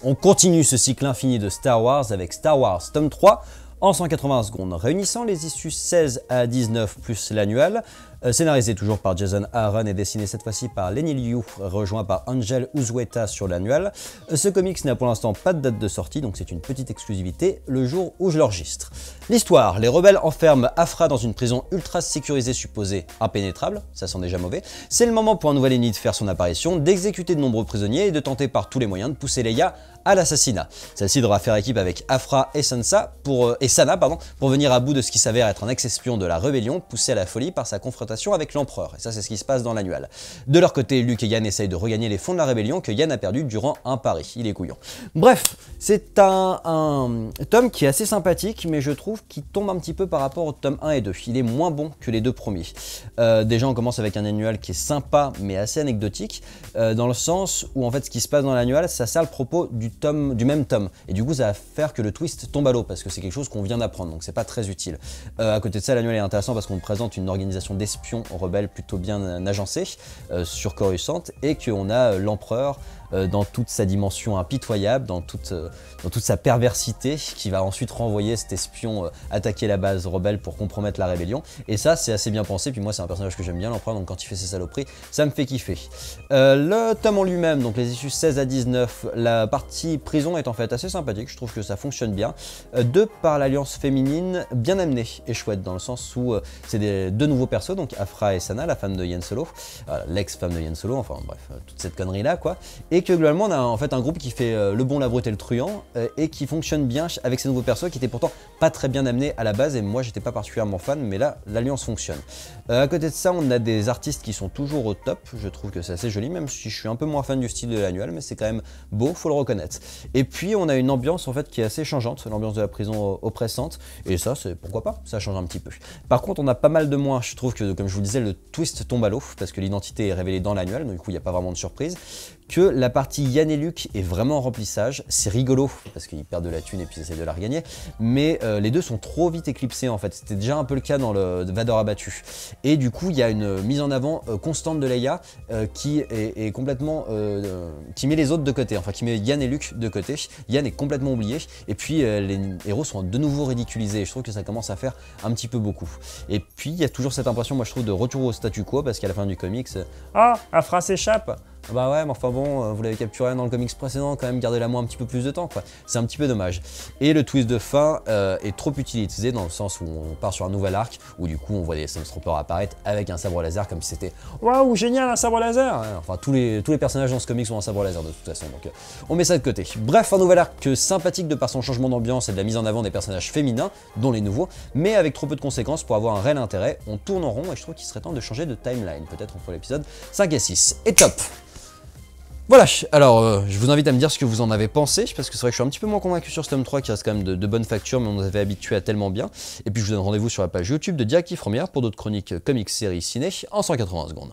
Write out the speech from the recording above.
On continue ce cycle infini de Star Wars avec Star Wars tome 3 en 180 secondes, réunissant les issues 16 à 19 plus l'annual, scénarisé toujours par Jason Aaron et dessiné cette fois-ci par Lenny Liu, rejoint par Angel Uzueta sur l'annual. Ce comics n'a pour l'instant pas de date de sortie, donc c'est une petite exclusivité le jour où je l'enregistre. L'histoire, les rebelles enferment Aphra dans une prison ultra sécurisée supposée impénétrable, ça sent déjà mauvais. C'est le moment pour un nouvel ennemi de faire son apparition, d'exécuter de nombreux prisonniers et de tenter par tous les moyens de pousser Leia à l'assassinat. Celle-ci devra faire équipe avec Aphra et Sana pour venir à bout de ce qui s'avère être un ex-espion de la rébellion poussé à la folie par sa confrontation avec l'empereur. Et ça, c'est ce qui se passe dans l'annual. De leur côté, Luke et Yann essayent de regagner les fonds de la rébellion que Yann a perdu durant un pari. Il est couillon. Bref, c'est un tome qui est assez sympathique, mais je trouve qu'il tombe un petit peu par rapport au tome 1 et 2. Il est moins bon que les deux premiers. Déjà, on commence avec un annual qui est sympa, mais assez anecdotique, dans le sens où en fait, ce qui se passe dans l'annual, ça sert le propos du même tome. Et du coup, ça va faire que le twist tombe à l'eau, parce que c'est quelque chose qu'on vient d'apprendre, donc c'est pas très utile. À côté de ça, l'annual est intéressant parce qu'on présente une organisation d'espions rebelles plutôt bien agencée sur Coruscant, et qu'on a l'empereur dans toute sa dimension impitoyable, dans toute sa perversité, qui va ensuite renvoyer cet espion attaquer la base rebelle pour compromettre la rébellion. Et ça, c'est assez bien pensé, puis moi c'est un personnage que j'aime bien, l'empereur, donc quand il fait ses saloperies, ça me fait kiffer. Le tome en lui-même, donc les issues 16 à 19, la partie prison est en fait assez sympathique, je trouve que ça fonctionne bien, de par l'alliance féminine bien amenée et chouette, dans le sens où c'est deux nouveaux persos, donc Aphra et Sana, la femme de Han Solo, l'ex-femme de Han Solo, enfin bref, toute cette connerie là quoi, et que globalement on a en fait un groupe qui fait le bon, la brute et le truand, et qui fonctionne bien avec ces nouveaux persos qui étaient pourtant pas très bien amenés à la base, et moi j'étais pas particulièrement fan, mais là l'alliance fonctionne. À côté de ça, on a des artistes qui sont toujours au top, je trouve que c'est assez joli, même si je suis un peu moins fan du style de l'annual, mais c'est quand même beau, faut le reconnaître. Et puis on a une ambiance en fait qui est assez changeante, l'ambiance de la prison oppressante, et ça c'est pourquoi pas, ça change un petit peu. Par contre on a pas mal de moins, je trouve que comme je vous le disais, le twist tombe à l'eau, parce que l'identité est révélée dans l'annual, donc du coup il n'y a pas vraiment de surprise, que la partie Yann et Luke est vraiment en remplissage, c'est rigolo, parce qu'ils perdent de la thune et puis ils essaient de la regagner, mais les deux sont trop vite éclipsés en fait, c'était déjà un peu le cas dans le Vador abattu, et du coup il y a une mise en avant constante de Leia qui est complètement, qui met les autres de côté, enfin qui met Yann et Luke de côté. Yann est complètement oublié, et puis les héros sont de nouveau ridiculisés, et je trouve que ça commence à faire un petit peu beaucoup. Et puis il y a toujours cette impression, moi je trouve, de retour au statu quo, parce qu'à la fin du comics, ah, Aphra s'échappe. Bah ouais, mais enfin bon, vous l'avez capturé dans le comics précédent, quand même gardez-la moi un petit peu plus de temps, quoi. C'est un petit peu dommage. Et le twist de fin est trop utilisé, dans le sens où on part sur un nouvel arc, où du coup on voit les Stormtroopers apparaître avec un sabre laser, comme si c'était waouh, génial, un sabre laser. Enfin, tous les personnages dans ce comics ont un sabre laser de toute façon, donc on met ça de côté. Bref, un nouvel arc sympathique de par son changement d'ambiance et de la mise en avant des personnages féminins, dont les nouveaux, mais avec trop peu de conséquences pour avoir un réel intérêt. On tourne en rond, et je trouve qu'il serait temps de changer de timeline, peut-être entre l'épisode 5 et 6. Et top! Voilà, alors je vous invite à me dire ce que vous en avez pensé, parce que c'est vrai que je suis un petit peu moins convaincu sur ce tome 3 qui reste quand même de bonne facture, mais on nous avait habitué à tellement bien. Et puis je vous donne rendez-vous sur la page YouTube de Directive Première pour d'autres chroniques comics, séries, ciné en 180 secondes.